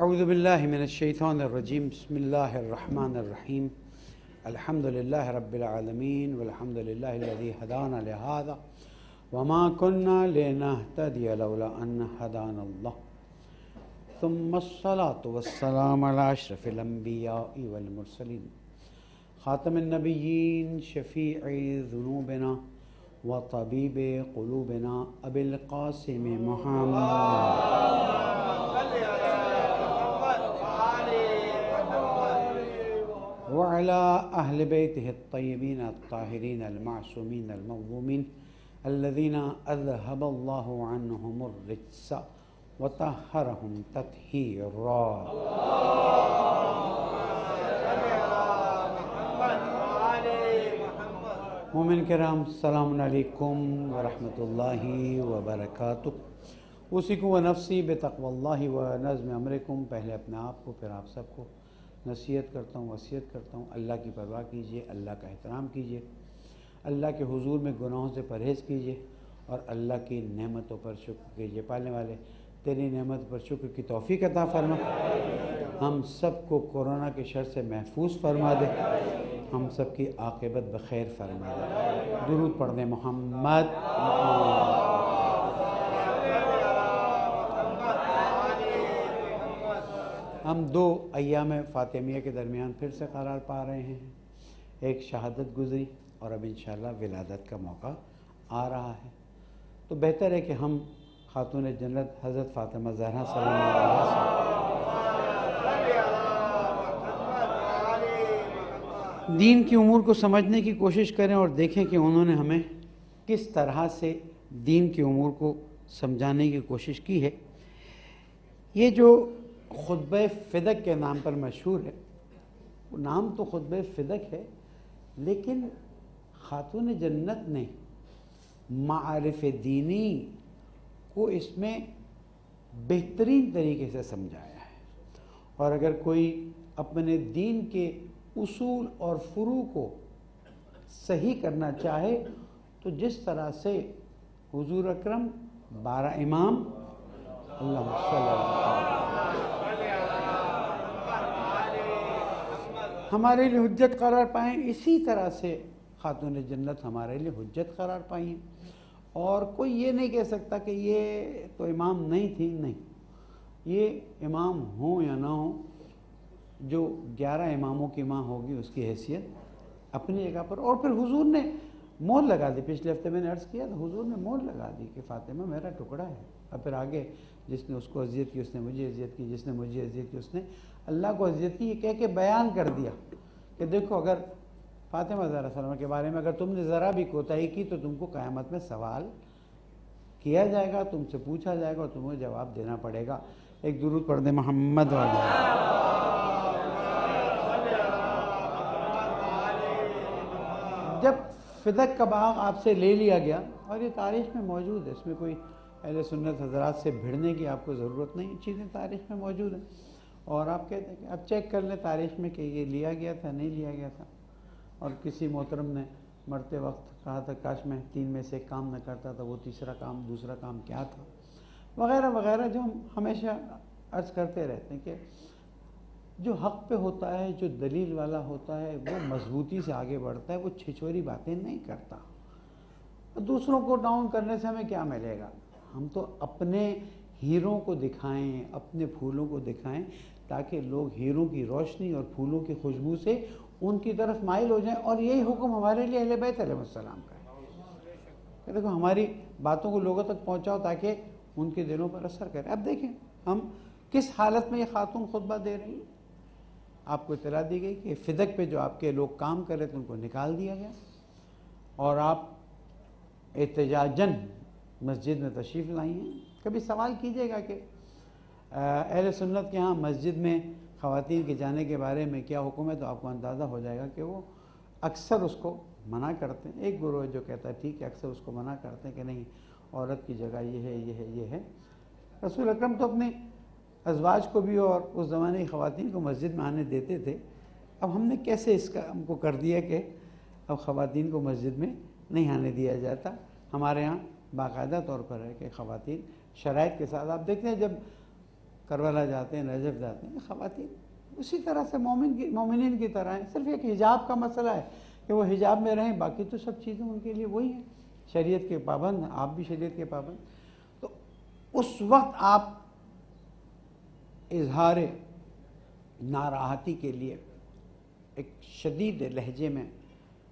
اعوذ باللہ من الشیطان الرجیم بسم اللہ الرحمن الرحیم الحمد للہ رب العالمین والحمد للہ الذی ہدانا لہذا وما كنا لنهتدی لولا ان ہدانا اللہ ثم الصلاة والسلام علی اشرف الانبیاء والمرسلین خاتم النبیین شفیع ذنوبنا وطبیب قلوبنا ابی القاسم محمد وعلى أهل بيته الطيبين الطاهرين المعصومين المظلومين الذين أذهب الله عنهم الرجس وطهرهم تطهيرا. مومن کرام السلام علیکم ورحمۃ اللہ وبرکاتہ. اوصیکم ونفسی بتقوی اللہ ونظم امرکم. پہلے اپنے آپ کو پھر آپ سب کو نصیحت کرتا ہوں، وصیت کرتا ہوں، اللہ کی پرواہ کیجیے، اللہ کا احترام کیجیے، اللہ کے حضور میں گناہوں سے پرہیز کیجیے اور اللہ کی نعمتوں پر شکر کیجیے. پالنے والے تیری نعمت پر شکر کی توفیق عطا فرما. ہم سب کو کورونا کے شر سے محفوظ فرما دے. ہم سب کی عاقبت بخیر فرما دے. درود پڑھ دیں محمد. ہم 2 ایام فاطمیہ کے درمیان پھر سے قرار پا رہے ہیں. ایک شہادت گزری اور اب انشاءاللہ ولادت کا موقع آ رہا ہے. تو بہتر ہے کہ ہم خاتون جنت حضرت فاطمہ زہرا صلی اللہ علیہ وسلم دین کی امور کو سمجھنے کی کوشش کریں اور دیکھیں کہ انہوں نے ہمیں کس طرح سے دین کی امور کو سمجھانے کی کوشش کی ہے. یہ جو خطبہ فدق کے نام پر مشہور ہے، وہ نام تو خطبہ فدق ہے، لیکن خاتون جنت نے معارف دینی کو اس میں بہترین طریقے سے سمجھایا ہے. اور اگر کوئی اپنے دین کے اصول اور فروع کو صحیح کرنا چاہے تو جس طرح سے حضور اکرم 12 امام اللہ صلی اللہ ہمارے لیے حجت قرار پائیں، اسی طرح سے خاتون جنت ہمارے لیے حجت قرار پائیں. اور کوئی یہ نہیں کہہ سکتا کہ یہ تو امام نہیں تھی. نہیں، یہ امام ہوں یا نہ ہوں، جو 11 اماموں کی ماں ہوگی اس کی حیثیت اپنی جگہ پر. اور پھر حضور نے مہر لگا دی. پچھلے ہفتے میں نے عرض کیا تو حضور نے مہر لگا دی کہ فاطمہ میرا ٹکڑا ہے. اور پھر آگے جس نے اس کو اذیت کی اس نے مجھے اذیت کی، جس نے مجھے اذیت کی اس نے اللہ کو اذیت کی. یہ کہہ کے بیان کر دیا کہ دیکھو اگر فاطمہ زہرا سلمہ کے بارے میں اگر تم نے ذرا بھی کوتاہی کی تو تم کو قیامت میں سوال کیا جائے گا، تم سے پوچھا جائے گا اور تمہیں جواب دینا پڑے گا. ایک درود پڑھ دیں محمد والے. جب فدق کا باغ آپ سے لے لیا گیا، اور یہ تاریخ میں موجود ہے، اس میں کوئی اہل سنت حضرات سے بھیڑنے کی آپ کو ضرورت نہیں، چیزیں تاریخ میں موجود ہیں. اور آپ کہتے ہیں کہ اب چیک کر لیں تاریخ میں کہ یہ لیا گیا تھا نہیں لیا گیا تھا. اور کسی محترم نے مرتے وقت کہا تھا کاش میں 3 میں سے ایک کام نہ کرتا تھا، وہ تیسرا کام دوسرا کام کیا تھا، وغیرہ وغیرہ، جو ہم ہمیشہ عرض کرتے رہتے ہیں کہ جو حق پہ ہوتا ہے، جو دلیل والا ہوتا ہے، وہ مضبوطی سے آگے بڑھتا ہے، وہ چھچوری باتیں نہیں کرتا. دوسروں کو ڈاؤن کرنے سے ہمیں کیا ملے گا؟ ہم تو اپنے ہیروں کو دکھائیں، اپنے پھولوں کو دکھائیں تاکہ لوگ ہیروں کی روشنی اور پھولوں کی خوشبو سے ان کی طرف مائل ہو جائیں. اور یہی حکم ہمارے لیے اہل بیت علیہ السلام کا ہے کہ دیکھو ہماری باتوں کو لوگوں تک پہنچاؤ تاکہ ان کے دلوں پر اثر کرے. اب دیکھیں ہم کس حالت میں یہ خاتون خطبہ دے رہی ہیں. آپ کو اطلاع دی گئی کہ فدق پہ جو آپ کے لوگ کام کر رہے تھے ان کو نکال دیا گیا اور آپ احتجاجاً مسجد میں تشریف لائی ہیں. کبھی سوال کیجئے گا کہ اہل سنت کے ہاں مسجد میں خواتین کے جانے کے بارے میں کیا حکم ہے، تو آپ کو اندازہ ہو جائے گا کہ وہ اکثر اس کو منع کرتے ہیں. ایک گروہ جو کہتا ہے ٹھیک ہے، اکثر اس کو منع کرتے ہیں کہ نہیں عورت کی جگہ یہ ہے یہ ہے یہ ہے. رسول اکرم تو اپنے ازواج کو بھی اور اس زمانے کی خواتین کو مسجد میں آنے دیتے تھے. اب ہم نے کیسے اس کا ہم کو کر دیا کہ اب خواتین کو مسجد میں نہیں آنے دیا جاتا. ہمارے ہاں باقاعدہ طور پر ہے کہ خواتین شرائط کے ساتھ، آپ دیکھتے ہیں جب کربلا جاتے ہیں، نجف جاتے ہیں، خواتین اسی طرح سے مومنین کی طرح ہیں، صرف ایک حجاب کا مسئلہ ہے کہ وہ حجاب میں رہیں، باقی تو سب چیزیں ان کے لیے وہی ہیں، شریعت کے پابند ہیں، آپ بھی شریعت کے پابند. تو اس وقت آپ اظہار ناراحتی کے لیے ایک شدید لہجے میں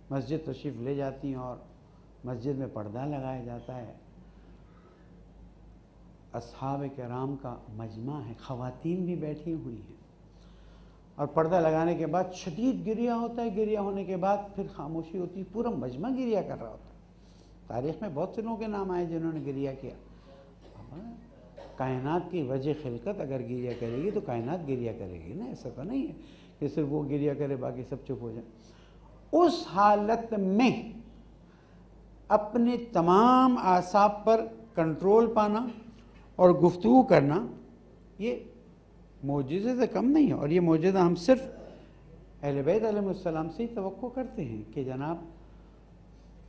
مسجد تشریف لے جاتی ہیں اور مسجد میں پردہ لگایا جاتا ہے. اصحاب کرام کا مجمع ہے، خواتین بھی بیٹھی ہوئی ہیں، اور پردہ لگانے کے بعد شدید گریہ ہوتا ہے، گریہ ہونے کے بعد پھر خاموشی ہوتی ہے، پورا مجمع گریہ کر رہا ہوتا ہے. تاریخ میں بہت سے لوگوں کے نام آئے جنہوں نے گریہ کیا. کائنات کی وجہ خلقت اگر گریہ کرے گی تو کائنات گریہ کرے گی نا، ایسا تو نہیں ہے کہ صرف وہ گریہ کرے باقی سب چپ ہو جائیں. اس حالت میں اپنے تمام اعصاب پر کنٹرول پانا اور گفتگو کرنا یہ معجزے سے کم نہیں ہے. اور یہ معجزہ ہم صرف اہل بیت علیہ السلام سے ہی توقع کرتے ہیں کہ جناب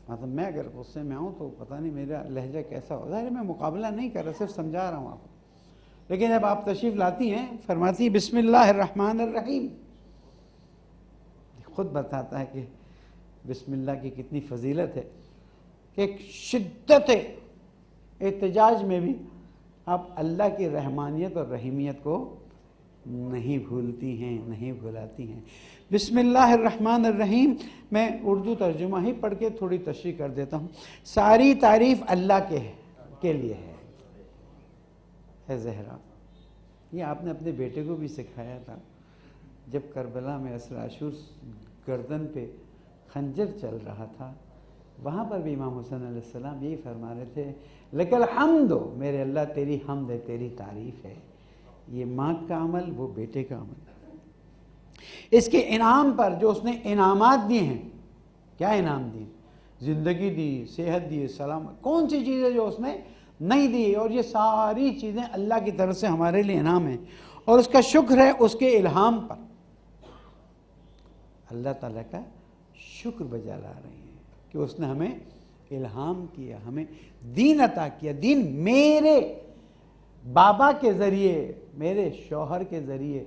مطلب میں اگر غصے میں آؤں تو پتہ نہیں میرا لہجہ کیسا ہو. ظاہر میں مقابلہ نہیں کر رہا، صرف سمجھا رہا ہوں آپ کو. لیکن جب آپ تشریف لاتی ہیں فرماتی ہیں بسم اللہ الرحمن الرحیم، خود بتاتا ہے کہ بسم اللہ کی کتنی فضیلت ہے کہ ایک شدت احتجاج میں بھی آپ اللہ کی رحمانیت اور رحیمیت کو نہیں بھولتی ہیں، نہیں بھلاتی ہیں. بسم اللہ الرحمن الرحیم میں اردو ترجمہ ہی پڑھ کے تھوڑی تشریح کر دیتا ہوں. ساری تعریف اللہ کے لیے ہے زہرا. یہ آپ نے اپنے بیٹے کو بھی سکھایا تھا جب کربلا میں اسر عاشور گردن پہ خنجر چل رہا تھا. وہاں پر بھی امام حسین علیہ السلام یہی فرما رہے تھے لک الحمد، میرے اللہ تیری حمد ہے، تیری تعریف ہے. یہ ماں کا عمل، وہ بیٹے کا عمل. اس کے انعام پر جو اس نے انعامات دیے ہیں، کیا انعام دیے؟ زندگی دی، صحت دی، سلامت، کون سی چیزیں جو اس نے نہیں دی؟ اور یہ ساری چیزیں اللہ کی طرف سے ہمارے لیے انعام ہیں، اور اس کا شکر ہے اس کے الہام پر. اللہ تعالیٰ کا شکر بجا لا رہے ہیں کہ اس نے ہمیں الہام کیا، ہمیں دین عطا کیا. دین میرے بابا کے ذریعے، میرے شوہر کے ذریعے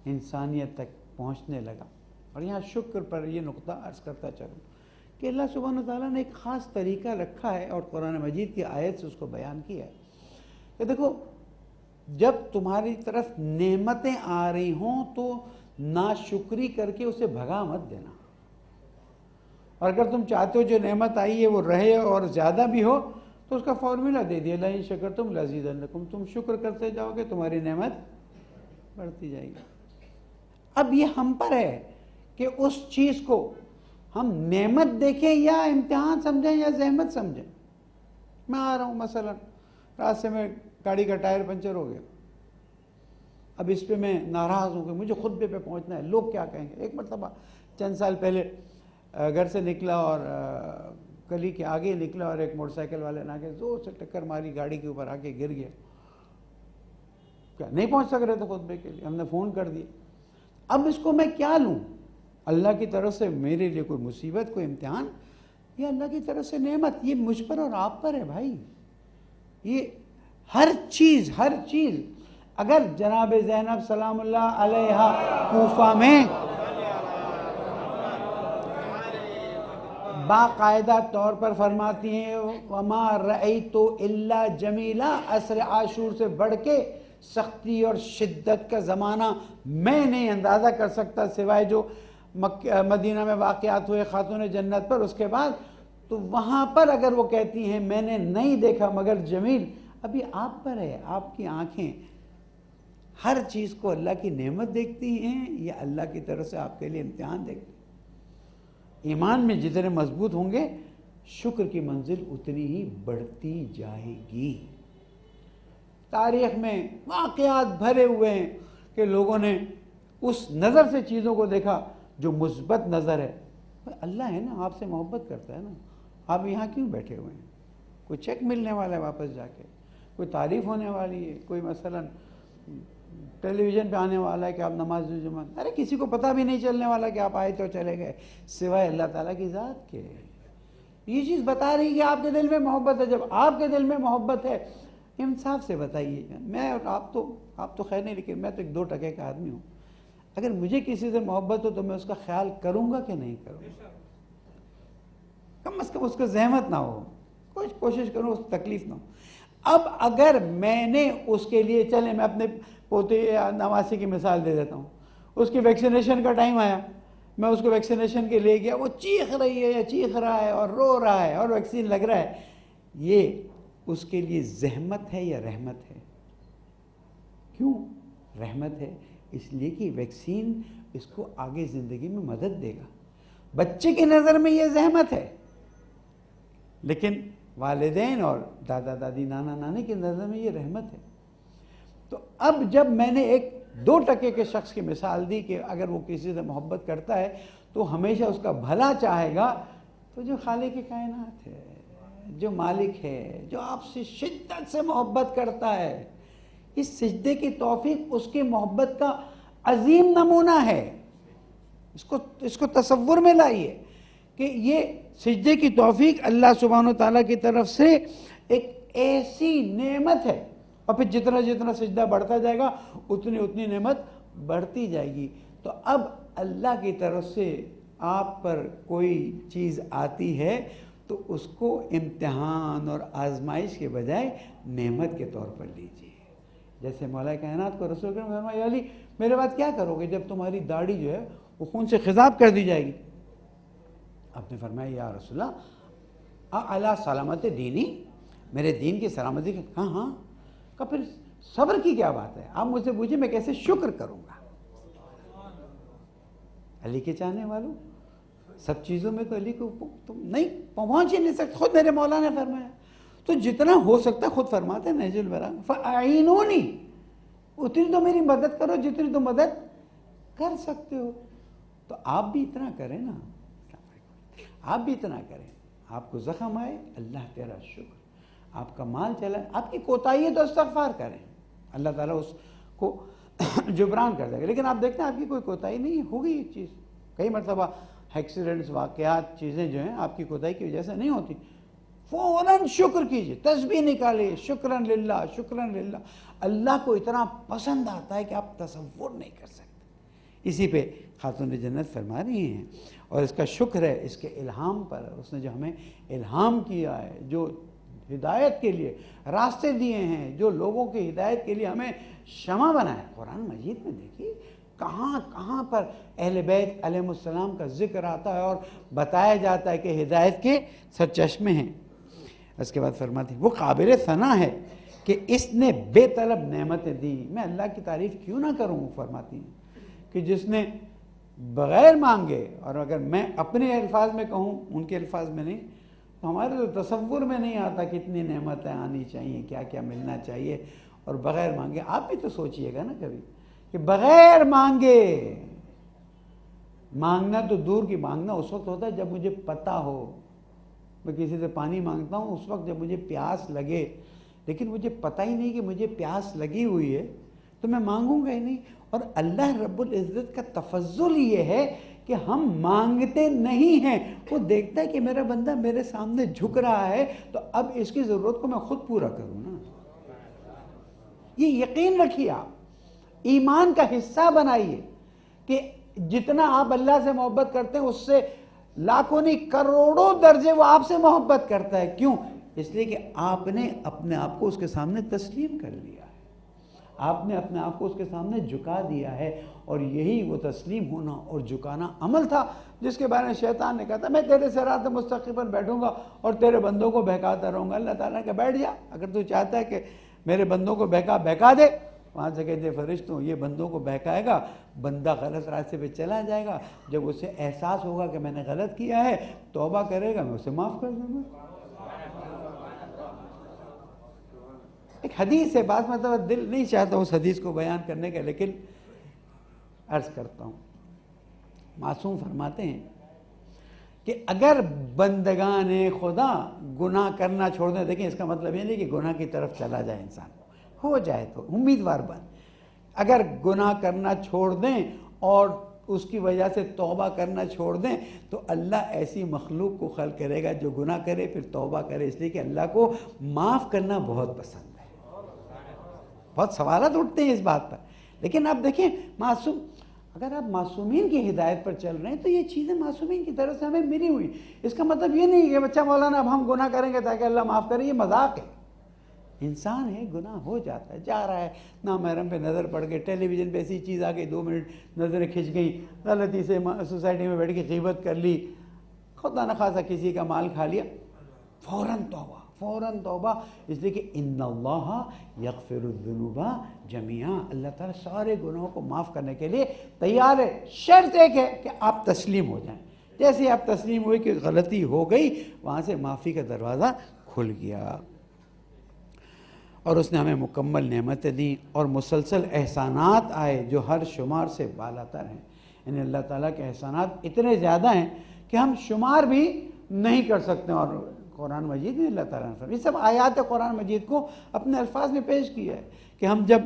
انسانیت تک پہنچنے لگا. اور یہاں شکر پر یہ نقطہ عرض کرتا چلوں کہ اللہ سبحانہ وتعالیٰ نے ایک خاص طریقہ رکھا ہے اور قرآن مجید کی آیت سے اس کو بیان کیا ہے کہ دیکھو جب تمہاری طرف نعمتیں آ رہی ہوں تو ناشکری کر کے اسے بھگا مت دینا. اور اگر تم چاہتے ہو جو نعمت آئی ہے وہ رہے اور زیادہ بھی ہو تو اس کا فارمولہ دے دیا لئن شکرتم لازیدنکم، تم شکر کرتے جاؤ گے تمہاری نعمت بڑھتی جائے گی. اب یہ ہم پر ہے کہ اس چیز کو ہم نعمت دیکھیں یا امتحان سمجھیں یا زحمت سمجھیں. میں آ رہا ہوں مثلا راستے میں گاڑی کا ٹائر پنچر ہو گیا، اب اس پہ میں ناراض ہوں کہ مجھے خطبے پہ پہنچنا ہے، لوگ کیا کہیں گے. ایک مرتبہ چند سال پہلے گھر سے نکلا اور گلی کے آگے نکلا اور ایک موٹر سائیکل والے نے آ کے زور سے ٹکر ماری، گاڑی کے اوپر آ کے گر گیا. کیا نہیں پہنچ سک رہے تھے خطبے کے لیے، ہم نے فون کر دیا. اب اس کو میں کیا لوں؟ اللہ کی طرف سے میرے لیے کوئی مصیبت، کوئی امتحان، یہ اللہ کی طرف سے نعمت. یہ مجھ پر اور آپ پر ہے بھائی. یہ ہر چیز اگر جناب زینب سلام اللہ علیہا کوفہ میں باقاعدہ طور پر فرماتی ہیں وما رأیت الا جمیلا، عصر عاشور سے بڑھ کے سختی اور شدت کا زمانہ میں نہیں اندازہ کر سکتا سوائے جو مدینہ میں واقعات ہوئے خاتون جنت پر. اس کے بعد تو وہاں پر اگر وہ کہتی ہیں میں نے نہیں دیکھا مگر جمیل، ابھی آپ پر ہے. آپ کی آنکھیں ہر چیز کو اللہ کی نعمت دیکھتی ہیں یا اللہ کی طرف سے آپ کے لیے امتحان دیکھتی ہیں. ایمان میں جتنے مضبوط ہوں گے شکر کی منزل اتنی ہی بڑھتی جائے گی. تاریخ میں واقعات بھرے ہوئے ہیں کہ لوگوں نے اس نظر سے چیزوں کو دیکھا جو مثبت نظر ہے. اللہ ہے نا، آپ سے محبت کرتا ہے نا. آپ یہاں کیوں بیٹھے ہوئے ہیں؟ کوئی چیک ملنے والا ہے واپس جا کے، کوئی تعریف ہونے والی ہے، کوئی مثلا ٹیلی ویژن پہ آنے والا ہے کہ آپ نماز جمعہ، ارے کسی کو پتہ بھی نہیں چلنے والا کہ آپ آئے تو چلے گئے سوائے اللہ تعالیٰ کی ذات کے. یہ چیز بتا رہی کہ آپ کے دل میں محبت ہے. جب آپ کے دل میں محبت ہے انصاف سے بتائیے. میں اور آپ تو خیر نہیں، لیکن میں تو 1-2 ٹکے کا آدمی ہوں. اگر مجھے کسی سے محبت ہو تو میں اس کا خیال کروں گا کہ نہیں کروں گا؟ کم از کم اس کو زحمت نہ ہو، کچھ کوشش کروں اس تکلیف نہ ہو. اب اگر میں نے اس کے لیے، چلیں میں اپنے پوتے یا نواسی کی مثال دے دیتا ہوں، اس کی ویکسینیشن کا ٹائم آیا، میں اس کو ویکسینیشن کے لے گیا، وہ چیخ رہی ہے یا چیخ رہا ہے اور رو رہا ہے اور ویکسین لگ رہا ہے، یہ اس کے لیے زحمت ہے یا رحمت ہے؟ کیوں رحمت ہے؟ اس لیے کہ ویکسین اس کو آگے زندگی میں مدد دے گا. بچے کی نظر میں یہ زحمت ہے، لیکن والدین اور دادا دادی نانا نانی کی نظر میں یہ رحمت ہے. تو اب جب میں نے 1-2 ٹکے کے شخص کی مثال دی کہ اگر وہ کسی سے محبت کرتا ہے تو ہمیشہ اس کا بھلا چاہے گا، تو جو خالق کائنات ہے، جو مالک ہے، جو آپ سے شدت سے محبت کرتا ہے، اس سجدے کی توفیق اس کی محبت کا عظیم نمونہ ہے. اس کو تصور میں لائیے کہ یہ سجدے کی توفیق اللہ سبحانہ و تعالیٰ کی طرف سے ایک ایسی نعمت ہے، اور پھر جتنا جتنا سجدہ بڑھتا جائے گا اتنی نعمت بڑھتی جائے گی. تو اب اللہ کی طرف سے آپ پر کوئی چیز آتی ہے تو اس کو امتحان اور آزمائش کے بجائے نعمت کے طور پر لیجیے. جیسے مولا کائنات کو رسول کریم فرمایا، یا علی میرے بعد کیا کرو گے جب تمہاری داڑھی جو ہے وہ خون سے خضاب کر دی جائے گی؟ آپ نے فرمایا یا رسول اللہ اعلیٰ سلامت دینی، میرے دین کی سلامتی کی. ہاں کہ پھر صبر کی کیا بات ہے؟ آپ مجھ سے پوچھیں میں کیسے شکر کروں گا؟ علی کے چاہنے والوں، سب چیزوں میں تو علی کو تم نہیں پہنچ ہی نہیں سکتے. خود میرے مولا نے فرمایا، تو جتنا ہو سکتا خود فرماتے ہیں نہج البلاغہ، فَأَعِینُونِی، اتنی تو میری مدد کرو جتنی تو مدد کر سکتے ہو. تو آپ بھی اتنا کریں نا، آپ بھی اتنا کریں. آپ کو زخم آئے، اللہ تیرا شکر. آپ کا مال چلا، آپ کی کوتاہی ہے تو استغفار کریں، اللہ تعالیٰ اس کو جبران کر دے گا. لیکن آپ دیکھتے ہیں آپ کی کوئی کوتاہی نہیں ہو گئی. ایک چیز کئی مرتبہ ایکسیڈنٹس، واقعات، چیزیں جو ہیں آپ کی کوتاہی کی وجہ سے نہیں ہوتی، فوراً شکر کیجئے، تسبیح نکالیے، شکرن للہ شکرن للہ. اللہ کو اتنا پسند آتا ہے کہ آپ تصور نہیں کر سکتے. اسی پہ خاتون جنت فرما رہی ہیں، اور اس کا شکر ہے اس کے الہام پر. اس نے جو ہمیں الہام کیا ہے، جو ہدایت کے لیے راستے دیے ہیں، جو لوگوں کی ہدایت کے لیے ہمیں شمع بنایا. قرآن مجید میں دیکھیے کہاں کہاں پر اہل بیت علیہ السلام کا ذکر آتا ہے اور بتایا جاتا ہے کہ ہدایت کے سرچشمے ہیں. اس کے بعد فرماتی وہ قابل ثنا ہے کہ اس نے بے طلب نعمتیں دی. میں اللہ کی تعریف کیوں نہ کروں؟ فرماتی ہیں کہ جس نے بغیر مانگے، اور اگر میں اپنے الفاظ میں کہوں ان کے الفاظ میں نہیں، تو ہمارے تو تصور میں نہیں آتا کتنی نعمتیں آنی چاہیے، کیا کیا ملنا چاہیے، اور بغیر مانگے. آپ بھی تو سوچئے گا نا کبھی کہ بغیر مانگے، مانگنا تو دور کی، مانگنا اس وقت ہوتا ہے جب مجھے پتہ ہو. میں کسی سے پانی مانگتا ہوں اس وقت جب مجھے پیاس لگے، لیکن مجھے پتہ ہی نہیں کہ مجھے پیاس لگی ہوئی ہے تو میں مانگوں گا ہی نہیں. اور اللہ رب العزت کا تفضل یہ ہے کہ ہم مانگتے نہیں ہیں. وہ دیکھتا ہے کہ میرا بندہ میرے سامنے جھک رہا ہے، تو اب اس کی ضرورت کو میں خود پورا کروں نا. یہ یقین رکھیے، آپ ایمان کا حصہ بنائیے کہ جتنا آپ اللہ سے محبت کرتے ہیں اس سے لاکھوں نہیں کروڑوں درجے وہ آپ سے محبت کرتا ہے. کیوں؟ اس لیے کہ آپ نے اپنے آپ کو اس کے سامنے تسلیم کر لیا ہے، آپ نے اپنے آپ کو اس کے سامنے جھکا دیا ہے. اور یہی وہ تسلیم ہونا اور جھکانا عمل تھا جس کے بارے میں شیطان نے کہا تھا میں تیرے صراط مستقیم پر بیٹھوں گا اور تیرے بندوں کو بہکاتا رہوں گا. اللہ تعالیٰ نے کہا بیٹھ جا، اگر تو چاہتا ہے کہ میرے بندوں کو بہکا دے. وہاں سے کہتے فرشتوں یہ بندوں کو بہکائے گا، بندہ غلط راستے پہ چلا جائے گا، جب اسے احساس ہوگا کہ میں نے غلط کیا ہے توبہ کرے گا، میں اسے معاف کر دوں گا. ایک حدیث ہے، بعض مطلب دل نہیں چاہتا اس حدیث کو بیان کرنے کا، لیکن عرض کرتا ہوں. معصوم فرماتے ہیں کہ اگر بندگان خدا گناہ کرنا چھوڑ دیں، دیکھیں اس کا مطلب یہ نہیں کہ گناہ کی طرف چلا جائے انسان، ہو جائے تو امیدوار بن. اگر گناہ کرنا چھوڑ دیں اور اس کی وجہ سے توبہ کرنا چھوڑ دیں تو اللہ ایسی مخلوق کو خلق کرے گا جو گناہ کرے پھر توبہ کرے، اس لیے کہ اللہ کو معاف کرنا بہت پسند ہے. بہت سوالات اٹھتے ہیں اس بات پر. لیکن آپ دیکھیں معصوم، اگر آپ معصومین کی ہدایت پر چل رہے ہیں تو یہ چیزیں معصومین کی طرف سے ہمیں ملی ہوئی. اس کا مطلب یہ نہیں کہ بچہ مولانا اب ہم گناہ کریں گے تاکہ اللہ معاف کرے، یہ مذاق ہے. انسان ہے، گناہ ہو جاتا ہے، جا رہا ہے نامحرم پہ نظر پڑ گئی، ٹیلی ویژن پہ ایسی چیز آ گئی، 2 منٹ نظریں کھنچ گئیں، غلطی سے سوسائٹی میں بیٹھ کے غیبت کر لی، خدا نخواستہ کسی کا مال کھا لیا، فوراً توبہ، فوراً توبہ. اس لیے کہ ان اللہ یغفر الذنوب جميعا، اللہ تعالیٰ سارے گناہوں کو معاف کرنے کے لیے تیار ہے. شرط ایک ہے کہ آپ تسلیم ہو جائیں. جیسے آپ تسلیم ہوئے کہ غلطی ہو گئی، وہاں سے معافی کا دروازہ کھل گیا. اور اس نے ہمیں مکمل نعمتیں دیں اور مسلسل احسانات آئے جو ہر شمار سے بالا تر ہیں. یعنی اللہ تعالیٰ کے احسانات اتنے زیادہ ہیں کہ ہم شمار بھی نہیں کر سکتے. اور قرآن مجید میں اللہ تعالیٰ نے یہ سب آیات قرآن مجید کو اپنے الفاظ میں پیش کیا ہے کہ ہم جب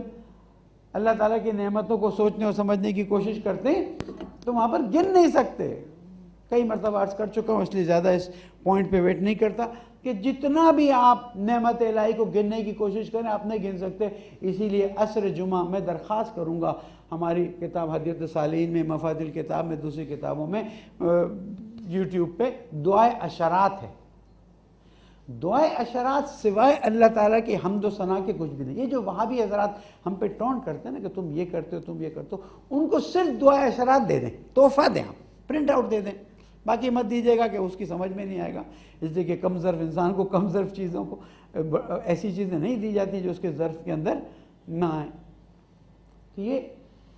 اللہ تعالیٰ کی نعمتوں کو سوچنے اور سمجھنے کی کوشش کرتے ہیں تو وہاں پر گن نہیں سکتے. کئی مرتبہ عرض کر چکا ہوں، اس لیے زیادہ اس پوائنٹ پہ ویٹ نہیں کرتا کہ جتنا بھی آپ نعمت الہی کو گننے کی کوشش کریں آپ نہیں گن سکتے. اسی لیے عصر جمعہ میں درخواست کروں گا، ہماری کتاب حدیث صالحین میں، مفاد الکتاب میں، دوسری کتابوں میں، یوٹیوب پہ دعائے عشرات ہے. دعائے عشرات سوائے اللہ تعالیٰ کی حمد و ثنا کے کچھ بھی نہیں. یہ جو وہابی حضرات ہم پہ ٹونٹ کرتے ہیں نا کہ تم یہ کرتے ہو، تم یہ کرتے ہو، ان کو صرف دعائے عشرات دے دیں، تحفہ دیں، آپ پرنٹ آؤٹ دے دیں، باقی مت دیجیے گا کہ اس کی سمجھ میں نہیں آئے گا. اس لیے کہ کم ظرف انسان کو کم ظرف چیزوں کو ایسی چیزیں نہیں دی جاتی جو اس کے ظرف کے اندر نہ آئیں. تو یہ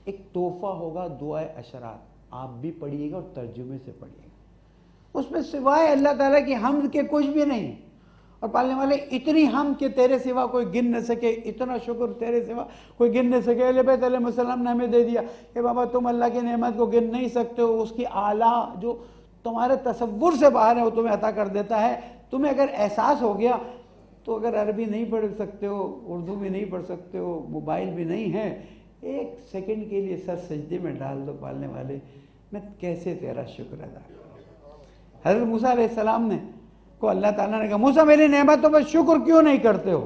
ایک تحفہ ہوگا دعائے عشرات، آپ بھی پڑھیے گا اور ترجمے سے پڑھیے گا. اس میں سوائے اللہ تعالیٰ کی حمد کے کچھ بھی نہیں. اور پالنے والے اتنی ہم کہ تیرے سوا کوئی گن نہ سکے، اتنا شکر تیرے سوا کوئی گن نہ سکے. اہل بیت علیہ السلام نے ہمیں دے دیا کہ بابا تم اللہ کی نعمت کو گن نہیں سکتے ہو، اس کی اعلیٰ جو تمہارے تصور سے باہر ہے وہ تمہیں عطا کر دیتا ہے. تمہیں اگر احساس ہو گیا تو اگر عربی نہیں پڑھ سکتے ہو، اردو بھی نہیں پڑھ سکتے ہو، موبائل بھی نہیں ہے، 1 سیکنڈ کے لیے سر سجدے میں ڈال دو پالنے والے، میں کیسے تیرا شکر ادا کروں. حضرت موسیٰ علیہ السلام نے کو اللہ تعالیٰ نے کہا موسیٰ میری نعمتوں پر شکر کیوں نہیں کرتے ہو؟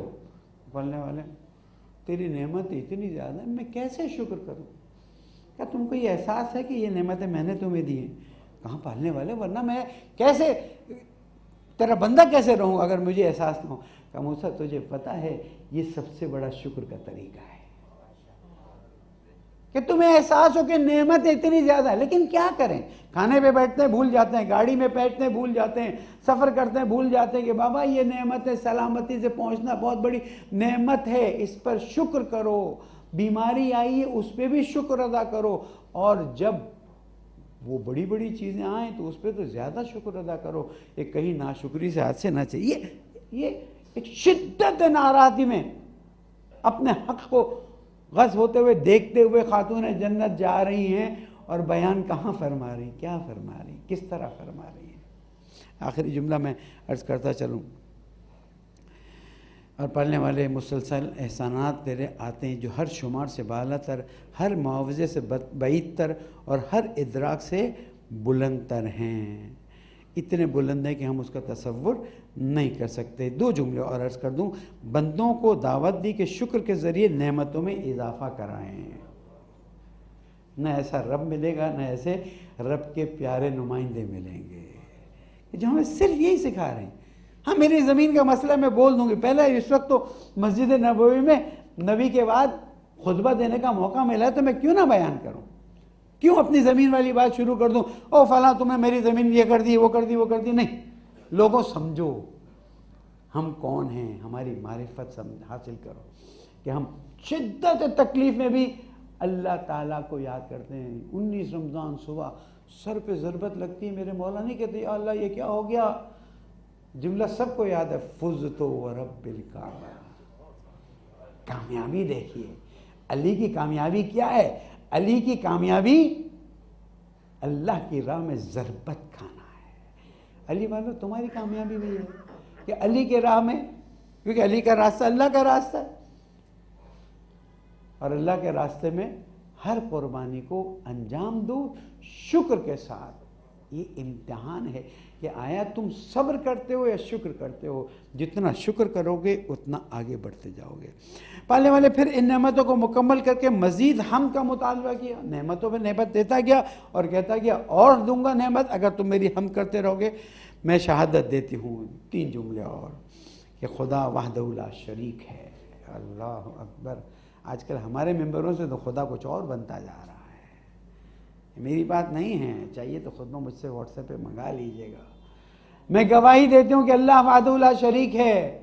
بولنے والے تیری نعمت اتنی زیادہ ہے میں کیسے شکر کروں؟ کیا تم کو یہ احساس ہے کہ یہ نعمتیں میں نے تمہیں دی ہیں؟ کہاں پالنے والے، ورنہ میں کیسے تیرا بندہ کیسے رہوں اگر مجھے احساس نہ ہو؟ کہا موسیٰ تجھے پتہ ہے یہ سب سے بڑا شکر کا طریقہ ہے کہ تمہیں احساس ہو کہ نعمت اتنی زیادہ ہے. لیکن کیا کریں، کھانے پہ بیٹھتے ہیں بھول جاتے ہیں، گاڑی میں بیٹھتے ہیں بھول جاتے ہیں، سفر کرتے ہیں بھول جاتے ہیں کہ بابا یہ نعمت ہے، سلامتی سے پہنچنا بہت بڑی نعمت ہے، اس پر شکر کرو. بیماری آئی ہے اس پہ بھی شکر ادا کرو، اور جب وہ بڑی بڑی چیزیں آئیں تو اس پہ تو زیادہ شکر ادا کرو. یہ کہیں ناشکری سے ہاتھ سے نہ چاہیے. یہ ایک شدت ناراضی میں اپنے حق کو غصب ہوتے ہوئے دیکھتے ہوئے خاتون جنت جا رہی ہیں اور بیان کہاں فرما رہی، کیا فرما رہی، کس طرح فرما رہی ہیں. آخری جملہ میں عرض کرتا چلوں. اور پڑھنے والے مسلسل احسانات تیرے آتے ہیں جو ہر شمار سے بالا تر، ہر معاوضے سے بعید تر اور ہر ادراک سے بلند تر ہیں. اتنے بلند ہیں کہ ہم اس کا تصور نہیں کر سکتے. 2 جملے اور عرض کر دوں. بندوں کو دعوت دی کہ شکر کے ذریعے نعمتوں میں اضافہ کرائیں. نہ ایسا رب ملے گا، نہ ایسے رب کے پیارے نمائندے ملیں گے جو ہمیں صرف یہی سکھا رہے ہیں. ہاں میری زمین کا مسئلہ میں بول دوں گی. پہلے اس وقت تو مسجد نبوی میں نبی کے بعد خطبہ دینے کا موقع ملا ہے تو میں کیوں نہ بیان کروں، کیوں اپنی زمین والی بات شروع کر دوں، او فلاں تمہیں میری زمین یہ کر دی، وہ کر دی، وہ کر دی. نہیں، لوگوں سمجھو ہم کون ہیں، ہماری معرفت حاصل کرو کہ ہم شدت تکلیف میں بھی اللہ تعالیٰ کو یاد کرتے ہیں. 19 رمضان صبح سر پہ ضربت لگتی ہے، میرے مولا نہیں کہتے یا اللہ یہ کیا ہو گیا. جملہ سب کو یاد ہے، فزت ورب الکعبہ. کامیابی دیکھیے، علی کی کامیابی کیا ہے؟ علی کی کامیابی اللہ کی راہ میں ضربت کھانا ہے. علی والوں تمہاری کامیابی بھی ہے کہ علی کے راہ میں، کیونکہ علی کا راستہ اللہ کا راستہ ہے، اور اللہ کے راستے میں ہر قربانی کو انجام دو شکر کے ساتھ. یہ امتحان ہے کہ آیا تم صبر کرتے ہو یا شکر کرتے ہو. جتنا شکر کرو گے اتنا آگے بڑھتے جاؤ گے. پالنے والے پھر ان نعمتوں کو مکمل کر کے مزید حمد کا مطالبہ کیا. نعمتوں پہ نعمت دیتا گیا اور کہتا گیا اور دوں گا نعمت اگر تم میری حمد کرتے رہو گے. میں شہادت دیتی ہوں 3 جملے اور کہ خدا وحدہ لا شریک ہے. اللہ اکبر. آج کل ہمارے ممبروں سے تو خدا کچھ اور بنتا جا رہا ہے. میری بات نہیں ہے, چاہیے تو خود مجھ سے واٹس ایپ پہ منگا لیجئے گا. میں گواہی دیتی ہوں کہ اللہ وحدہ لا شریک ہے.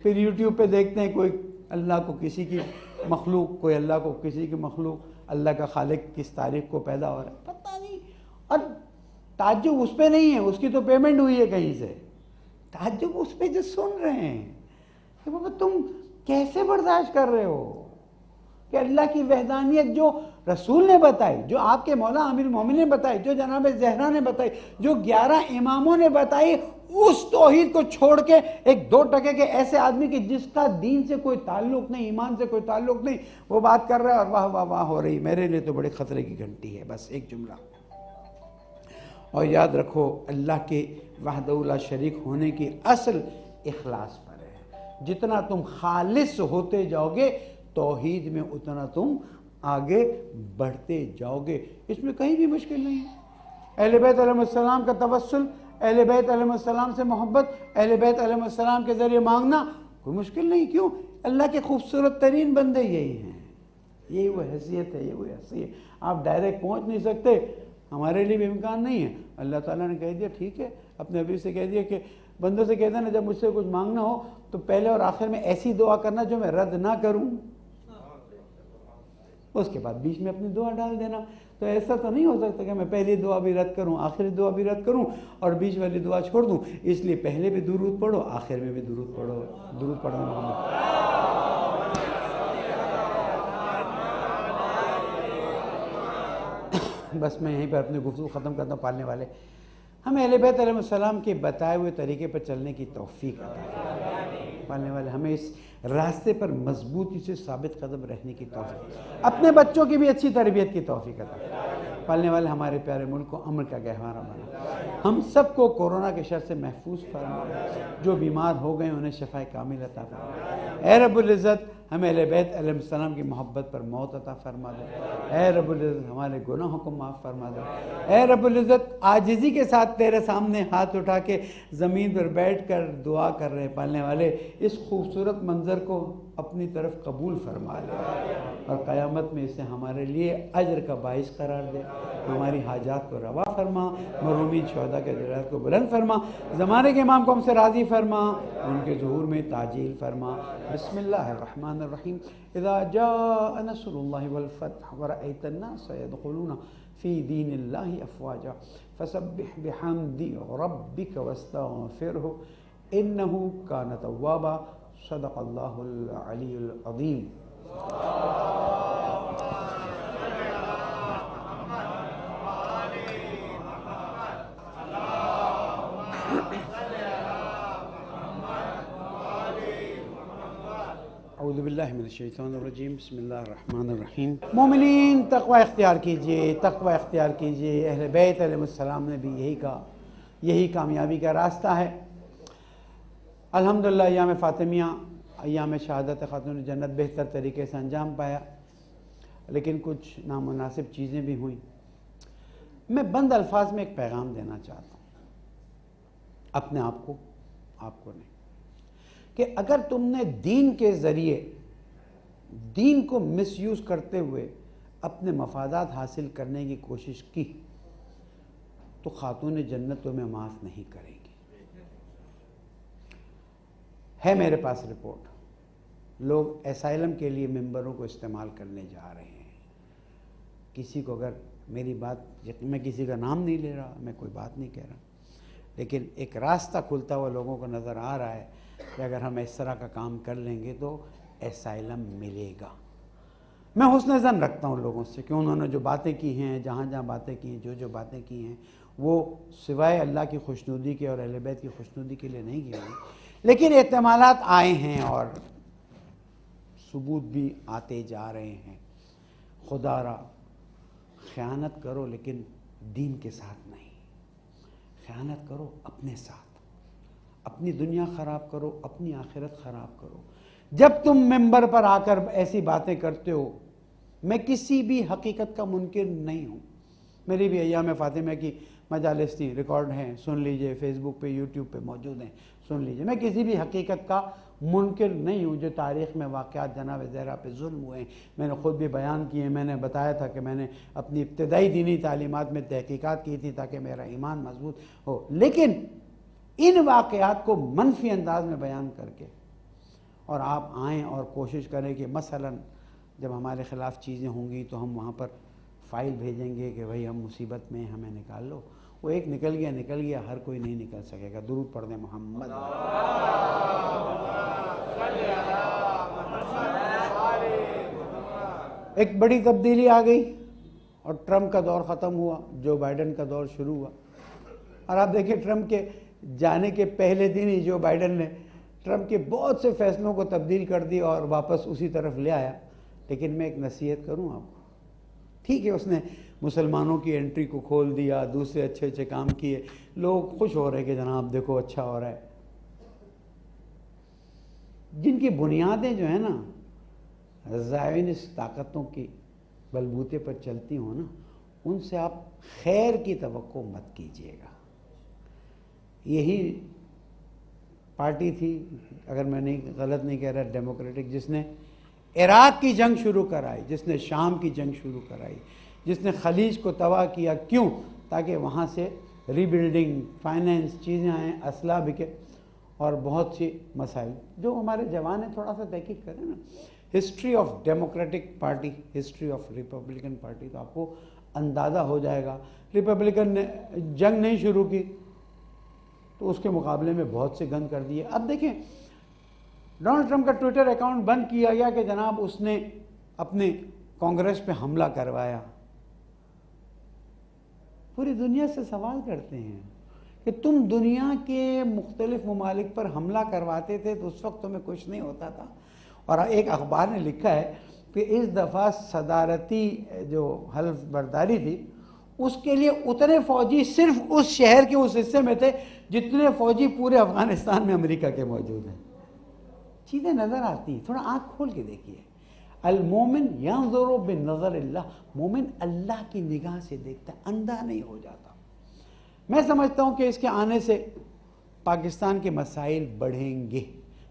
پھر یوٹیوب پہ دیکھتے ہیں کوئی اللہ کو کسی کی مخلوق, کوئی اللہ کو کسی کی مخلوق, اللہ کا خالق کس تاریخ کو پیدا ہو رہا ہے پتہ نہیں. اور تعجب اس پہ نہیں ہے, اس کی تو پیمنٹ ہوئی ہے کہیں سے. تعجب اس پہ جو سن رہے ہیں کہ بابا تم کیسے برداشت کر رہے ہو کہ اللہ کی وحدانیت جو رسول نے بتائی, جو آپ کے مولا امیر المومنین نے بتائی, جو جناب زہرا نے بتائی, جو 11 اماموں نے بتائی, اس توحید کو چھوڑ کے ایک 2% کے ایسے آدمی کی جس کا دین سے کوئی تعلق نہیں, ایمان سے کوئی تعلق نہیں, وہ بات کر رہا ہے اور واہ واہ واہ ہو رہی. میرے لیے تو بڑے خطرے کی گھنٹی ہے. بس ایک جملہ اور یاد رکھو, اللہ کے وحدہ لا شریک ہونے کی اصل اخلاص پر ہے. جتنا تم خالص ہوتے جاؤ گے توحید میں اتنا تم آگے بڑھتے جاؤ گے. اس میں کہیں بھی مشکل نہیں ہے. اہل بیت علیہ السلام کا توسل, اہل بیت علیہ السلام سے محبت, اہل بیت علیہ السلام کے ذریعے مانگنا کوئی مشکل نہیں. کیوں؟ اللہ کے خوبصورت ترین بندے یہی ہیں. یہی وہ حیثیت ہے, یہ وہ حیثیت. آپ ڈائریکٹ پہنچ نہیں سکتے, ہمارے لیے بھی امکان نہیں ہے. اللہ تعالیٰ نے کہہ دیا ٹھیک ہے, اپنے حبیب سے کہہ دیا کہ بندوں سے کہتا نا جب مجھ سے کچھ مانگنا ہو تو پہلے اور آخر میں ایسی دعا کرنا جو میں رد نہ کروں, اس کے بعد بیچ میں اپنی دعا ڈال دینا. تو ایسا تو نہیں ہو سکتا کہ میں پہلی دعا بھی رد کروں, آخری دعا بھی رد کروں اور بیچ والی دعا چھوڑ دوں. اس لیے پہلے بھی درود پڑھو, آخر میں بھی درود پڑھو. درود پڑھنے محمد. بس میں یہیں پر اپنی گفتگو ختم کرتا ہوں. پالنے والے ہمیں اہل بیت علیہ السلام کے بتائے ہوئے طریقے پر چلنے کی توفیق عطا فرمائے. پالنے والے ہمیں اس راستے پر مضبوطی سے ثابت قدم رہنے کی توفیق, اپنے بچوں کی بھی اچھی تربیت کی توفیق عطا فرمائے. پالنے والے ہمارے پیارے ملک کو امن کا گہوارہ بنا, ہم سب کو کورونا کے شر سے محفوظ فرمائے. جو بیمار ہو گئے انہیں شفا کامل عطا فرمائے. اے رب العزت ہمیں اہل بیت علیہ السلام کی محبت پر موت عطا فرما دے. اے رب العزت ہمارے گناہوں کو معاف فرما دے. اے رب العزت عاجزی کے ساتھ تیرے سامنے ہاتھ اٹھا کے زمین پر بیٹھ کر دعا کر رہے پالنے والے, اس خوبصورت منظر کو اپنی طرف قبول فرما لے اور قیامت میں اسے ہمارے لیے اجر کا باعث قرار دے. ہماری حاجات کو روا فرما, مرحومین شہداء کے درجات کو بلند فرما, زمانے کے امام کو ہم سے راضی فرما, ان کے ظہور میں تعجیل فرما. بسم اللہ الرحمن الرحیم. اذا جاء نصر اللہ والفتح ورأیت الناس يدخلون فی دین اللہ افواجا فسبح بحمد ربک واستغفرہ انہ کان توابا. صدق اللہ العلی العظیم. اعوذ باللہ من الشیطان الرجیم. بسم اللہ الرحمن الرحیم. مومنین تقوی اختیار کیجئے, تقوی اختیار کیجئے. اہل بیت علیہ السلام نے بھی یہی کہا, یہی کامیابی کا راستہ ہے. الحمدللہ ایام فاطمیہ, ایام شہادت خاتون جنت بہتر طریقے سے انجام پایا, لیکن کچھ نامناسب چیزیں بھی ہوئیں. میں بند الفاظ میں ایک پیغام دینا چاہتا ہوں اپنے آپ کو نہیں, کہ اگر تم نے دین کے ذریعے دین کو مس یوز کرتے ہوئے اپنے مفادات حاصل کرنے کی کوشش کی تو خاتون جنت تمہیں معاف نہیں کرے گی. ہے میرے پاس رپورٹ, لوگ اسائلم کے لیے ممبروں کو استعمال کرنے جا رہے ہیں. کسی کو اگر میری بات, میں کسی کا نام نہیں لے رہا, میں کوئی بات نہیں کہہ رہا, لیکن ایک راستہ کھلتا ہوا لوگوں کو نظر آ رہا ہے کہ اگر ہم اس طرح کا کام کر لیں گے تو اسائلم ملے گا. میں حسن ظن رکھتا ہوں لوگوں سے کہ انہوں نے جو باتیں کی ہیں, جہاں باتیں کی ہیں, جو باتیں کی ہیں, وہ سوائے اللہ کی خوشنودی کے اور اہل بیت کی خوشنودی کے لیے نہیں کی ہوئی. لیکن احتمالات آئے ہیں اور ثبوت بھی آتے جا رہے ہیں. خدا را خیانت کرو لیکن دین کے ساتھ نہیں. خیانت کرو اپنے ساتھ، اپنی دنیا خراب کرو، اپنی آخرت خراب کرو۔ جب تم ممبر پر آ کر ایسی باتیں کرتے ہو، میں کسی بھی حقیقت کا منکر نہیں ہوں، میری بھی ایام فاطمہ کی مجالس تھی، ریکارڈ ہیں، سن لیجئے، فیس بک پہ یوٹیوب پہ موجود ہیں، سن لیجئے۔ میں کسی بھی حقیقت کا منکر نہیں ہوں۔ جو تاریخ میں واقعات جناب زہرا پہ ظلم ہوئے ہیں، میں نے خود بھی بیان کیے، میں نے بتایا تھا کہ میں نے اپنی ابتدائی دینی تعلیمات میں تحقیقات کی تھی تاکہ میرا ایمان مضبوط ہو، لیکن ان واقعات کو منفی انداز میں بیان کر کے اور آپ آئیں اور کوشش کریں کہ مثلاً جب ہمارے خلاف چیزیں ہوں گی تو ہم وہاں پر فائل بھیجیں گے کہ بھئی ہم مصیبت میں، ہمیں نکال لو۔ وہ ایک نکل گیا، ہر کوئی نہیں نکل سکے گا۔ درود پڑھ دیں محمد۔ ایک بڑی تبدیلی آ گئی اور ٹرمپ کا دور ختم ہوا، جو بائیڈن کا دور شروع ہوا۔ اور آپ دیکھیں ٹرمپ کے جانے کے پہلے دن ہی جو بائیڈن نے ٹرمپ کے بہت سے فیصلوں کو تبدیل کر دی اور واپس اسی طرف لے آیا۔ لیکن میں ایک نصیحت کروں آپ کو، ٹھیک ہے اس نے مسلمانوں کی انٹری کو کھول دیا، دوسرے اچھے اچھے کام کیے، لوگ خوش ہو رہے کہ جناب دیکھو اچھا ہو رہا ہے۔ جن کی بنیادیں جو ہیں نا زائونسٹ طاقتوں کی بلبوتے پر چلتی ہوں نا، ان سے آپ خیر کی توقع مت کیجیے گا۔ یہی پارٹی تھی، اگر میں غلط نہیں کہہ رہا، ڈیموکریٹک، جس نے عراق کی جنگ شروع کرائی، جس نے شام کی جنگ شروع کرائی، جس نے خلیج کو تباہ کیا۔ کیوں؟ تاکہ وہاں سے ری بلڈنگ، فائنینس، چیزیں آئیں، اسلحہ بکے اور بہت سی مسائل۔ جو ہمارے جوان ہیں تھوڑا سا تحقیق کریں نا، history of democratic party, history of Republican party, تو آپ کو اندازہ ہو جائے گا۔ ریپبلکن نے جنگ نہیں شروع کی تو اس کے مقابلے میں بہت سے گن کر دیے۔ اب دیکھیں ڈونلڈ ٹرمپ کا ٹویٹر اکاؤنٹ بند کیا گیا کہ جناب اس نے اپنے کانگریس پہ حملہ کروایا۔ پوری دنیا سے سوال کرتے ہیں کہ تم دنیا کے مختلف ممالک پر حملہ کرواتے تھے تو اس وقت تمہیں کچھ نہیں ہوتا تھا۔ اور ایک اخبار نے لکھا ہے کہ اس دفعہ صدارتی جو حلف برداری تھی اس کے لیے اتنے فوجی صرف اس شہر کے اس حصے میں تھے جتنے فوجی پورے افغانستان میں امریکہ کے موجود ہیں۔ چیزیں نظر آتی ہیں، تھوڑا آنکھ کھول کے دیکھیے۔ المومن ینظر بنظر اللہ، مومن اللہ کی نگاہ سے دیکھتا ہے، اندھا نہیں ہو جاتا۔ میں سمجھتا ہوں کہ اس کے آنے سے پاکستان کے مسائل بڑھیں گے۔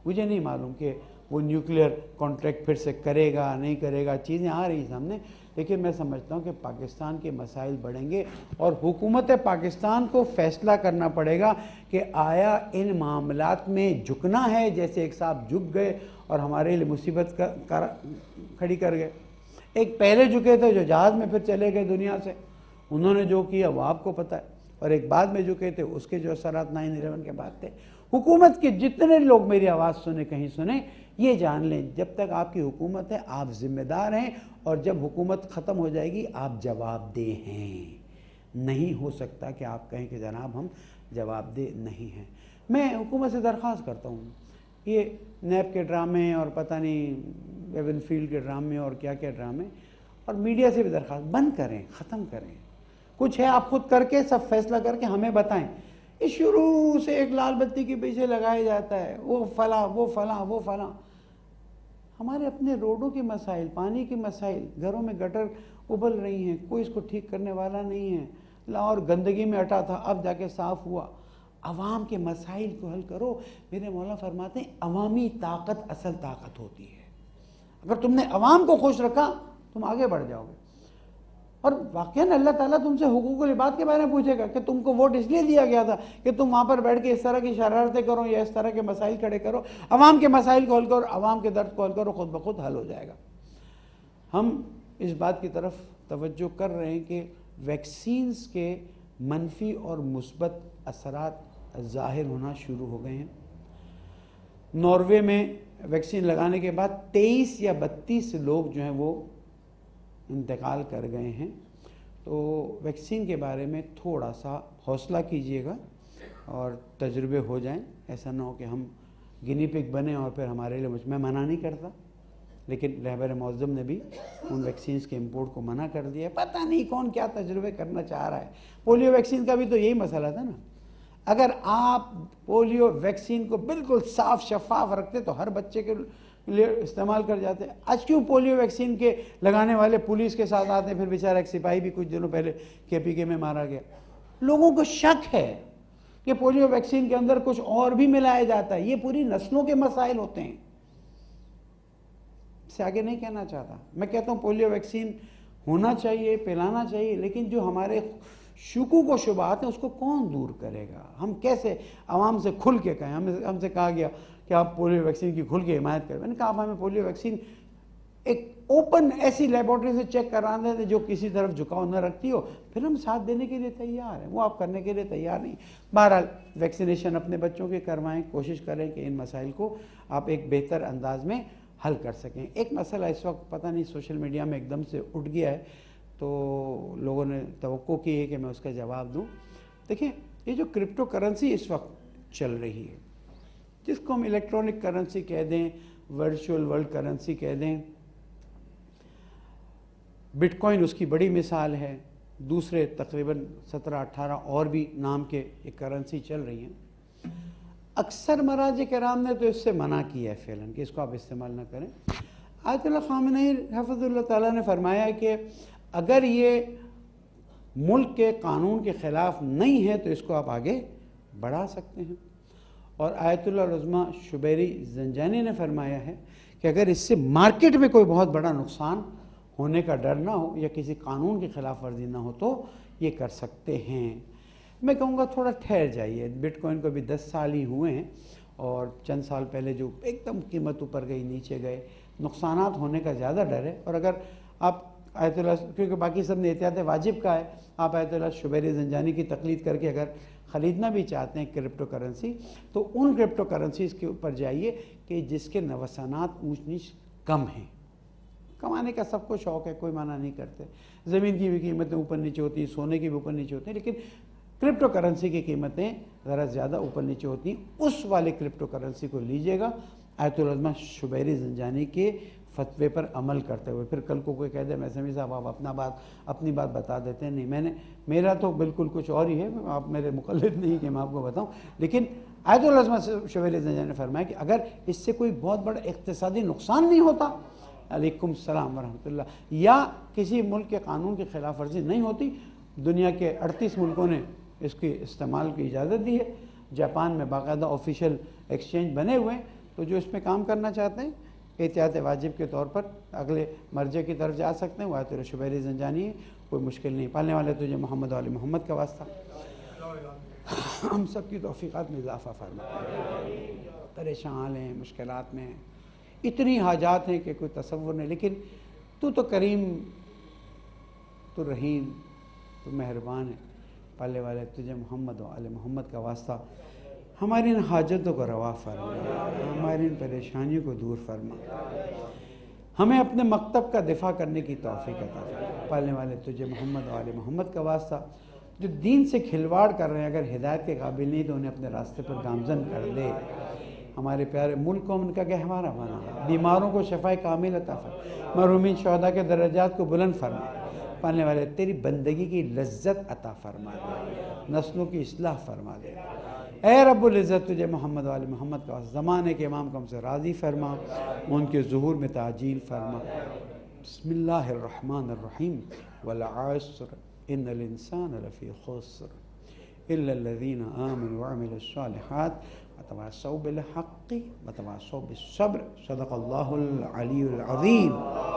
مجھے نہیں معلوم کہ وہ نیوکلیئر کانٹریکٹ پھر سے کرے گا نہیں کرے گا، چیزیں آ رہی ہیں سامنے، لیکن میں سمجھتا ہوں کہ پاکستان کے مسائل بڑھیں گے اور حکومت پاکستان کو فیصلہ کرنا پڑے گا کہ آیا ان معاملات میں جھکنا ہے، جیسے ایک صاحب جھک گئے اور ہمارے لیے مصیبت کھڑی کر گئے۔ ایک پہلے جھکے تھے جو جہاز میں پھر چلے گئے دنیا سے، انہوں نے جو کیا وہ آپ کو پتہ ہے، اور ایک بعد میں جھکے تھے، اس کے جو اثرات 9/11 کے بعد تھے۔ حکومت کے جتنے لوگ میری آواز سنیں، کہیں سنیں، یہ جان لیں جب تک آپ کی حکومت ہے آپ ذمہ دار ہیں، اور جب حکومت ختم ہو جائے گی آپ جواب دہ ہیں۔ نہیں ہو سکتا کہ آپ کہیں کہ جناب ہم جواب دہ نہیں ہیں۔ میں حکومت سے درخواست کرتا ہوں، یہ نیب کے ڈرامے اور پتہ نہیں ایون فیلڈ کے ڈرامے اور کیا کیا ڈرامے، اور میڈیا سے بھی درخواست بند کریں، ختم کریں۔ کچھ ہے آپ خود کر کے سب فیصلہ کر کے ہمیں بتائیں۔ یہ شروع سے ایک لال بتی کے پیچھے لگایا جاتا ہے، وہ فلاں وہ فلاں وہ فلاں۔ ہمارے اپنے روڈوں کے مسائل، پانی کے مسائل، گھروں میں گٹر ابل رہی ہیں، کوئی اس کو ٹھیک کرنے والا نہیں ہے۔ لاہور گندگی میں اٹا تھا، اب جا کے صاف ہوا۔ عوام کے مسائل کو حل کرو۔ میرے مولانا فرماتے ہیں عوامی طاقت اصل طاقت ہوتی ہے۔ اگر تم نے عوام کو خوش رکھا تم آگے بڑھ جاؤ گے۔ اور واقعاً اللہ تعالیٰ تم سے حقوق العباد کے بارے میں پوچھے گا کہ تم کو ووٹ اس لیے دیا گیا تھا کہ تم وہاں پر بیٹھ کے اس طرح کی شرارتیں کرو یا اس طرح کے مسائل کھڑے کرو۔ عوام کے مسائل کو حل کرو، عوام کے درد کو حل کرو، خود بخود حل ہو جائے گا۔ ہم اس بات کی طرف توجہ کر رہے ہیں کہ ویکسینز کے منفی اور مثبت اثرات ظاہر ہونا شروع ہو گئے ہیں۔ ناروے میں ویکسین لگانے کے بعد 23 یا 32 لوگ جو ہیں وہ انتقال کر گئے ہیں۔ تو ویکسین کے بارے میں تھوڑا سا حوصلہ کیجئے گا اور تجربے ہو جائیں، ایسا نہ ہو کہ ہم گنی پگ بنیں اور پھر ہمارے لیے میں منع نہیں کرتا، لیکن رہبر معظم نے بھی ان ویکسینز کے امپورٹ کو منع کر دیا ہے۔ پتہ نہیں کون کیا تجربے کرنا چاہ رہا ہے۔ پولیو ویکسین کا بھی تو یہی مسئلہ تھا نا، اگر آپ پولیو ویکسین کو بالکل صاف شفاف رکھتے تو ہر بچے کے لیے استعمال کر جاتے. آج کیوں پولیو ویکسین کے لگانے والے پولیس کے ساتھ آتے ہیں؟ پھر بیچارہ ایک سپاہی بھی کچھ دنوں پہلے KPK میں مارا گیا. لوگوں کو شک ہے کہ پولیو ویکسین کے اندر کچھ اور بھی ملایا جاتا ہے. یہ پوری نسلوں کے مسائل ہوتے ہیں. اس سے آگے نہیں کہنا چاہتا. میں کہتا ہوں پولیو ویکسین ہونا چاہیے, پلانا چاہیے, لیکن جو ہمارے شکوک و شبہات ہیں اس کو کون دور کرے گا؟ ہم کیسے عوام سے کھل کے کہیں؟ ہم سے کہا گیا کہ آپ پولیو ویکسین کی کھل کے حمایت کریں. میں نے کہا آپ ہمیں پولیو ویکسین ایک اوپن ایسی لیبارٹری سے چیک کرانے دیں جو کسی طرف جھکاؤ نہ رکھتی ہو, پھر ہم ساتھ دینے کے لیے تیار ہیں. وہ آپ کرنے کے لیے تیار نہیں. بہرحال ویکسینیشن اپنے بچوں کے کروائیں, کوشش کریں کہ ان مسائل کو آپ ایک بہتر انداز میں حل کر سکیں. ایک مسئلہ اس وقت پتہ نہیں سوشل میڈیا میں ایک دم سے اٹھ گیا ہے, تو لوگوں نے توقع کی ہے کہ میں اس کا جواب دوں. دیکھیں, یہ جو کرپٹو کرنسی اس وقت چل رہی ہے, جس کو ہم الیکٹرانک کرنسی کہہ دیں, ورچوئل ورلڈ کرنسی کہہ دیں, بٹ کوائن اس کی بڑی مثال ہے, دوسرے تقریباً 17-18 اور بھی نام کے ایک کرنسی چل رہی ہیں. اکثر مراجع کرام نے تو اس سے منع کیا ہے فعلاً کہ اس کو آپ استعمال نہ کریں. آیت اللہ خامنئی حفظ اللہ تعالیٰ نے فرمایا ہے کہ اگر یہ ملک کے قانون کے خلاف نہیں ہے تو اس کو آپ آگے بڑھا سکتے ہیں. اور آیت اللہ العظمیٰ شبیری زنجانی نے فرمایا ہے کہ اگر اس سے مارکیٹ میں کوئی بہت بڑا نقصان ہونے کا ڈر نہ ہو یا کسی قانون کی خلاف ورزی نہ ہو تو یہ کر سکتے ہیں. میں کہوں گا تھوڑا ٹھہر جائیے. بٹ کوائن کو بھی 10 سال ہی ہوئے ہیں, اور چند سال پہلے جو ایک دم قیمت اوپر گئی نیچے گئے, نقصانات ہونے کا زیادہ ڈر ہے. اور اگر آپ آیت اللہ, کیونکہ باقی سب نے احتیاط واجب کا ہے, آپ آیت اللہ شبیر زنجانی کی تقلید کر کے اگر خریدنا بھی چاہتے ہیں کرپٹو کرنسی, تو ان کرپٹو کرنسیز کے اوپر جائیے کہ جس کے نوسانات اونچ نیچ کم ہیں. کمانے کا سب کو شوق ہے, کوئی منع نہیں کرتے. زمین کی بھی قیمتیں اوپر نیچے ہوتی ہیں, سونے کی بھی اوپر نیچے ہوتی ہیں, لیکن کرپٹو کرنسی کی قیمتیں ذرا زیادہ اوپر نیچے ہوتی ہیں. اس والے کرپٹو کرنسی کو لیجئے گا آیت العظمیٰ شبیری زنجانی کے فتوے پر عمل کرتے ہوئے. پھر کل کو کوئی کہہ دے میں سمیع صاحب آپ اپنی بات بتا دیتے ہیں. نہیں, میرا تو بالکل کچھ اور ہی ہے, آپ میرے مقلد نہیں کہ میں آپ کو بتاؤں. لیکن آیت العظمیٰ شبیری زنجانی نے فرمایا کہ اگر اس سے کوئی بہت بڑا اقتصادی نقصان نہیں ہوتا, علیکم السلام ورحمۃ اللہ, یا کسی ملک کے قانون کی خلاف ورزی نہیں ہوتی. دنیا کے 38 ملکوں نے اس کے استعمال کی اجازت دی ہے. جاپان میں باقاعدہ آفیشیل ایکسچینج بنے ہوئے ہیں. تو جو اس میں کام کرنا چاہتے ہیں احتیاط واجب کے طور پر اگلے مرجع کی طرف جا سکتے ہیں. وہ آیت اللہ شبیری زنجانی ہے, کوئی مشکل نہیں. پالنے والے تجھے محمد و آل محمد کا واسطہ ہم سب کی توفیقات میں اضافہ فرما. پریشان ہیں, مشکلات میں, اتنی حاجات ہیں کہ کوئی تصور نہیں. لیکن تو کریم, تو رحیم, تو مہربان ہے. پالنے والے تجھے محمد و آل محمد کا واسطہ ہماری ان حاجتوں کو روا فرما, ہماری ان پریشانیوں کو دور فرما. ہمیں اپنے مکتب کا دفاع کرنے کی توفیق عطا فرما. پالنے والے تجھے محمد و آل محمد کا واسطہ جو دین سے کھلواڑ کر رہے ہیں, اگر ہدایت کے قابل نہیں تو انہیں اپنے راستے پر گامزن کر دے. ہمارے پیارے ملک کو ان کا گہوارہ بنا, بیماروں کو شفائے کامل عطا فرما, مرحومین شہداء کے درجات کو بلند فرما. پالنے والے تیری بندگی کی لذت عطا فرما دے, نسلوں کی اصلاح فرما دے. اے رب العزت تجھے محمد و آل محمد کا زمانے کے امام کو ہم سے راضی فرما, ان کے ظہور میں تعجیل فرما. بسم اللہ الرحمن الرحیم. والعصر ان الانسان لفی خسر الا الذین آمنوا وعملوا الصالحات وتواصوا بالحق وتواصوا بالصبر. صدق اللہ العلی العظیم.